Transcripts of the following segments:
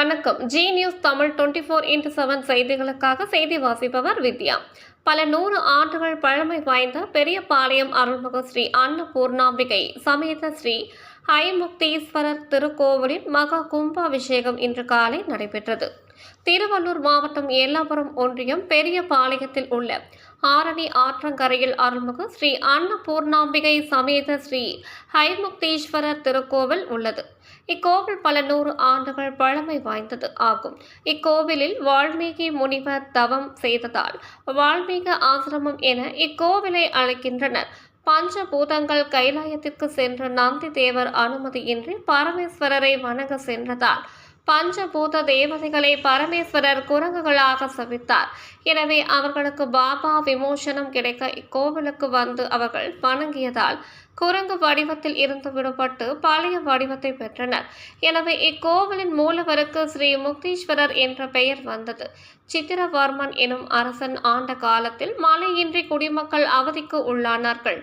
வணக்கம். G news Tamil 24x7 செய்திகளுக்காக செய்தி வாசிப்பவர் வித்யா. பல 100 ஆண்டுகள் பழமை வாய்ந்த பெரியபாளையம் அருள்மிகு ஸ்ரீ அன்னபூர்ணாம்பிகை சமேத ஸ்ரீ ஐமுக்தீஸ்வரர் திருக்கோவிலின் மகா கும்பாபிஷேகம் இன்று காலை நடைபெற்றது. திருவள்ளூர் மாவட்டம் எல்லாபுரம் ஒன்றியம் பெரியபாளையத்தில் உள்ள ஆரணி ஆற்றங்கரையில் அருள்மிகு ஸ்ரீ அன்னபூர்ணாம்பிகை சமேத ஸ்ரீ ஐமுக்தீஸ்வரர் திருக்கோவில் உள்ளது. இக்கோவில் பல 100 ஆண்டுகள் பழமை வாய்ந்தது ஆகும். இக்கோவிலில் வால்மீகி முனிவர் தவம் செய்ததால் வால்மீக ஆசிரமம் என இக்கோவிலை அழைக்கின்றனர். பஞ்சபூதங்கள் கைலாயத்திற்கு சென்ற நந்தி தேவர் அனுமதியின்றி பரமேஸ்வரரை வணங்க சென்றதால் பஞ்சபூத தேவதைகளை பரமேஸ்வரர் குரங்குகளாக சபித்தார். எனவே அவர்களுக்கு பாபா விமோசனம் கிடைக்க இக்கோவிலுக்கு வந்து அவர்கள் வணங்கியதால் குரங்கு வடிவத்தில் இருந்து விடுபட்டு பழைய வடிவத்தை பெற்றனர். எனவே இக்கோவிலின் மூலவருக்கு ஸ்ரீ முக்தீஸ்வரர் என்ற பெயர் வந்தது. சித்திரவர்மன் எனும் அரசன் ஆண்ட காலத்தில் மழையின்றி குடிமக்கள் அவதிக்கு உள்ளானார்கள்.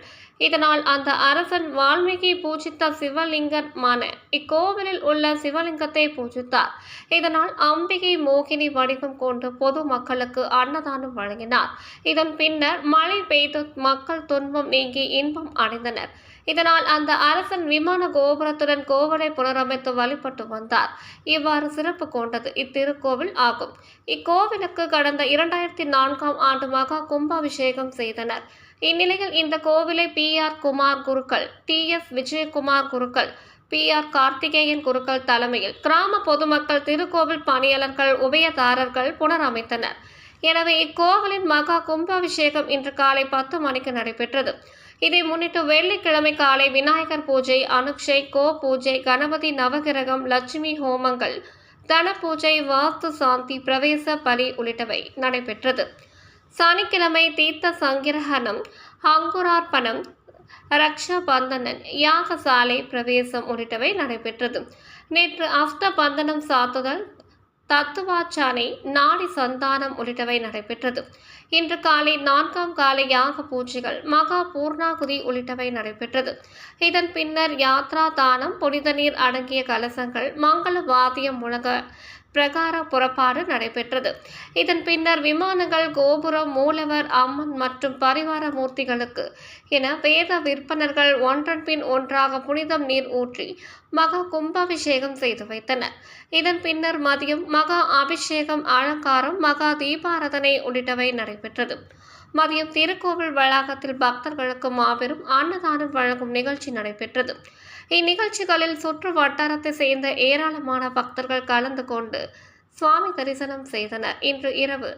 இதனால் அந்த அரசன் வால்மீகி பூஜித்த சிவலிங்கமான இக்கோவிலில் உள்ள சிவலிங்கத்தை பூஜித்தார். இதனால் அம்பிகை மோகினி வடிவம் கொண்டு பொது மக்களுக்கு அன்னதானம் வழங்கினார். இதன் பின்னர் மழை பெய்து மக்கள் துன்பம் நீங்கி இன்பம் அடைந்தனர். இதனால் அந்த அரசன் விமான கோபுரத்துடன் கோவிலை புனரமைத்து வழிபட்டு வந்தார். இவ்வாறு சிறப்பு கொண்டது இத்திருக்கோவில் ஆகும். இக்கோவிலுக்கு கடந்த 2004ஆம் ஆண்டு மகா கும்பாபிஷேகம் செய்தனர். இந்நிலையில் இந்த கோவிலை PR குமார் குருக்கள், TS விஜயகுமார் குருக்கள், PR கார்த்திகேயன் குருக்கள் தலைமையில் கிராம பொதுமக்கள், திருக்கோவில் பணியாளர்கள், உபயதாரர்கள் புனரமைத்தனர். எனவே இக்கோவிலின் மகா கும்பாபிஷேகம் இன்று காலை 10 மணிக்கு நடைபெற்றது. இதை முன்னிட்டு வெள்ளிக்கிழமை காலை விநாயகர் பூஜை, அனுக்ஷை, கோ பூஜை, கணபதி நவகிரகம், லட்சுமி ஹோமங்கள், தன பூஜை, வாஸ்து சாந்தி, பிரவேச பலி உள்ளிட்டவை நடைபெற்றது. சனிக்கிழமை தீர்த்த சங்கிரகணம், அங்குரார்ப்பணம், ரக்ஷாபந்தனன், யாகசாலை பிரவேசம் உள்ளிட்டவை நடைபெற்றது. நேற்று அஷ்டபந்தனம் சாத்துதல், தத்துவாச்சானை, நாடி சந்தானம் உள்ளிட்டவை நடைபெற்றது. இன்று காலை 4ஆம் கால யாக பூஜைகள், மகா பூர்ணாகுதி உள்ளிட்டவை நடைபெற்றது. இதன் பின்னர் யாத்ரா தானம், புனித நீர் அடங்கிய கலசங்கள், மங்கள வாத்தியம் முழங்க பிரகார புறப்பாடு நடைபெற்றது. இதன் பின்னர் விமானங்கள், கோபுரம், மூலவர், அம்மன் மற்றும் பரிவார மூர்த்திகளுக்கு என வேத விற்பனர்கள் ஒன்றன் பின் ஒன்றாக புனிதம் நீர் ஊற்றி மகா கும்பாபிஷேகம் செய்து வைத்தனர். இதன் பின்னர் மதியம் மகா அபிஷேகம், அலங்காரம், மகா தீபாராதனை உள்ளிட்டவை நடைபெற்றது. மதியம் திருக்கோவில் வளாகத்தில் பக்தர்களுக்கு மாபெரும் அன்னதானம் வழங்கும் நிகழ்ச்சி நடைபெற்றது. இந்நிகழ்ச்சிகளில் சுற்று வட்டாரத்தை சேர்ந்த ஏராளமான பக்தர்கள் கலந்து கொண்டு சுவாமி தரிசனம் செய்தனர். இன்று இரவு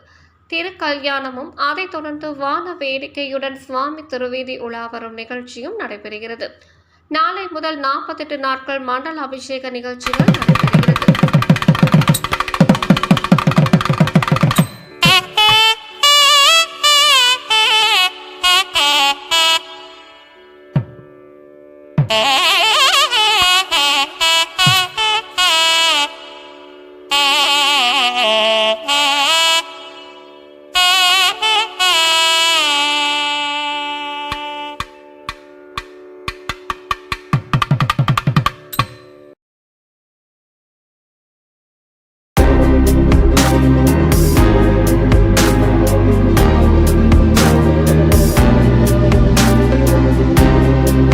திருக்கல்யாணமும் அதைத் தொடர்ந்து வான வேடிக்கையுடன் சுவாமி திருவீதி உலா வரும் நிகழ்ச்சியும் நடைபெறுகிறது. நாளை முதல் 48 நாட்கள் மண்டல அபிஷேக நிகழ்ச்சிகள்